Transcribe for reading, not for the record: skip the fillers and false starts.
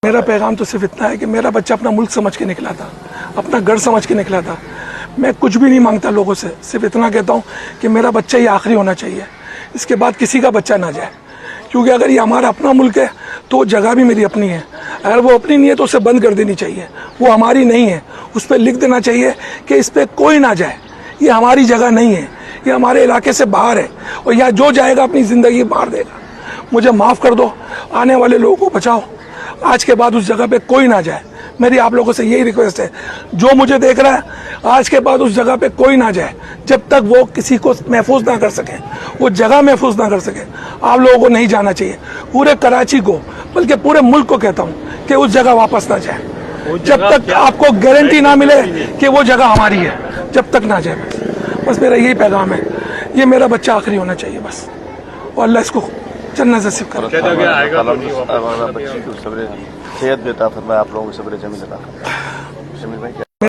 میرا پیغام تو صرف اتنا ہے کہ میرا بچہ اپنا ملک سمجھ کے نکلا تھا، اپنا گھر سمجھ کے نکلا تھا۔ میں کچھ بھی نہیں مانگتا لوگوں سے، صرف اتنا کہتا ہوں کہ میرا بچہ یہ آخری ہونا چاہیے، اس کے بعد کسی کا بچہ نہ جائے، کیونکہ اگر یہ ہمارا اپنا ملک ہے تو جگہ بھی میری اپنی ہے، اگر وہ اپنی نہیں ہے تو اسے بند کر دینی چاہیے، وہ ہماری نہیں ہے، اس پہ لکھ دینا چاہیے کہ اس پہ کوئی نہ جائے، یہ ہماری جگہ نہیں ہے، یہ ہمارے علاقے سے باہر ہے، اور یہاں جو جائے گا اپنی زندگی مار دے گا۔ مجھے معاف کر دو، آنے والے لوگوں کو بچاؤ، آج کے بعد اس جگہ پہ کوئی نہ جائے۔ میری آپ لوگوں سے یہی ریکویسٹ ہے، جو مجھے دیکھ رہا ہے آج کے بعد اس جگہ پہ کوئی نہ جائے جب تک وہ کسی کو محفوظ نہ کر سکے، وہ جگہ محفوظ نہ کر سکے۔ آپ لوگوں کو نہیں جانا چاہیے، پورے کراچی کو بلکہ پورے ملک کو کہتا ہوں کہ اس جگہ واپس نہ جائے جب تک آپ کو گارنٹی نہ ملے کہ وہ جگہ ہماری ہے، جب تک نہ جائے۔ بس میرا یہی پیغام ہے، یہ میرا بچہ آخری ہونا چاہیے بس، اور اللہ اس کو جنت نصیب کرے۔ صحت بھی عطا فرمائے، آپ لوگوں کو صبر جمیل عطا فرمائے۔